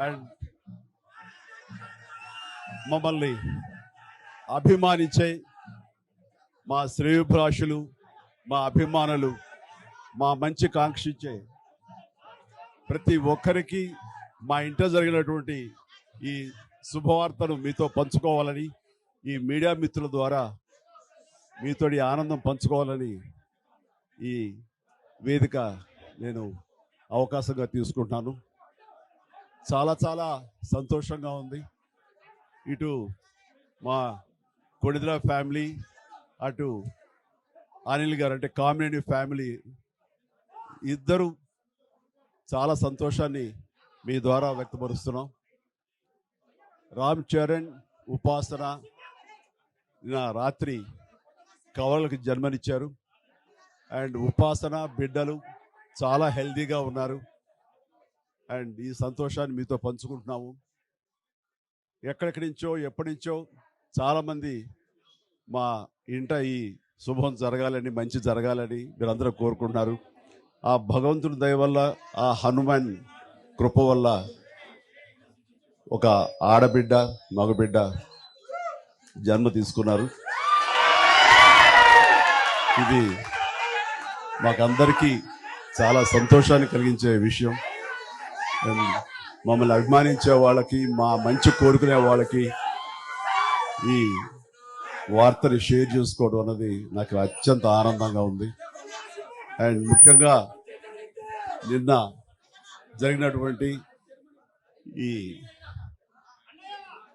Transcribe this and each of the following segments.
And మమ్మల్ని అభిమానించే మా శ్రేయోభిలాషులు, మా అభిమానులు, మా మంచి కాంక్షించే ప్రతి ఒక్కరికి మా ఇంట జరిగినటువంటి ఈ శుభవార్తను మీతో పంచుకోవాలని, ఈ మీడియా మిత్రుల ద్వారా మీతోటి ఆనందం పంచుకోవాలని ఈ వేదిక నేను అవకాశంగా తీసుకుంటున్నాను. చాలా చాలా సంతోషంగా ఉంది. ఇటు మా కొణిదెల ఫ్యామిలీ, అటు అనిల్ గారు అంటే కామినేని ఫ్యామిలీ ఇద్దరు చాలా సంతోషాన్ని మీ ద్వారా వ్యక్తపరుస్తున్నాం. రామ్ చరణ్, ఉపాసన నిన్న రాత్రి కవలలకు జన్మనిచ్చారు. అండ్ ఉపాసన బిడ్డలు చాలా హెల్తీగా ఉన్నారు. అండ్ ఈ సంతోషాన్ని మీతో పంచుకుంటున్నాము. ఎక్కడెక్కడి నుంచో ఎప్పటి నుంచో చాలామంది మా ఇంట ఈ శుభం జరగాలని, మంచి జరగాలని మీరందరూ కోరుకుంటున్నారు. ఆ భగవంతుని దయ వల్ల, ఆ హనుమాన్ కృప వల్ల ఒక ఆడబిడ్డ, మగబిడ్డ జన్మ తీసుకున్నారు. ఇది మాకందరికీ చాలా సంతోషాన్ని కలిగించే విషయం. మమ్మల్ని అభిమానించే వాళ్ళకి, మా మంచి కోరుకునే వాళ్ళకి ఈ వార్తని షేర్ చేసుకోవడం అన్నది నాకు అత్యంత ఆనందంగా ఉంది. అండ్ ముఖ్యంగా నిన్న జరిగినటువంటి ఈ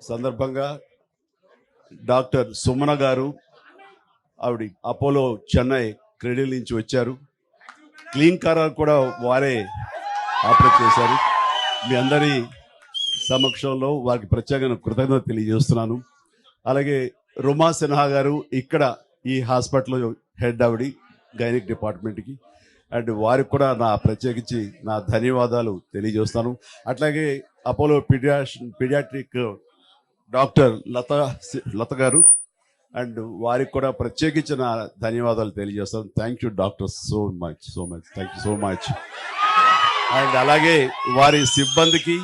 సందర్భంగా డాక్టర్ సుమన గారు, ఆవిడ అపోలో చెన్నై క్రెడిల్ నుంచి వచ్చారు. క్లీన్ కార్ కూడా వారే ఆపరేట్ చేశారు. మీ అందరి సమక్షంలో వారికి ప్రత్యేకంగా కృతజ్ఞత తెలియజేస్తున్నాను. అలాగే రుమా సిన్హా గారు ఇక్కడ ఈ హాస్పిటల్ హెడ్ ఆవిడ గైనిక్ డిపార్ట్మెంట్కి, అండ్ వారికి కూడా నా ప్రత్యేకించి నా ధన్యవాదాలు తెలియజేస్తాను. అట్లాగే అపోలో పీడియాట్రిక్ డాక్టర్ లత గారు, అండ్ వారికి కూడా ప్రత్యేకించి నా ధన్యవాదాలు తెలియజేస్తాను. Thank you doctor, so much thank you so much. And అలాగే వారి సిబ్బందికి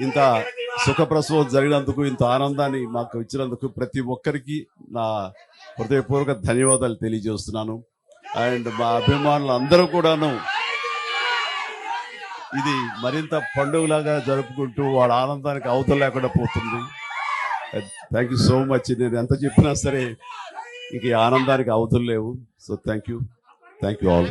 ఇంత సుఖప్రసవం జరిగినందుకు, ఇంత ఆనందాన్ని మాకు ఇచ్చినందుకు ప్రతి ఒక్కరికి నా హృదయపూర్వక ధన్యవాదాలు తెలియజేస్తున్నాను. అండ్ మా అభిమానులు అందరూ కూడాను ఇది మరింత పండుగలాగా జరుపుకుంటూ వాళ్ళ ఆనందానికి అవతల లేకుండా పోతుంది. Thank you so much. నేను ఎంత చెప్పినా సరే ఇంక ఈ ఆనందానికి అవతలు లేవు. So thank you all.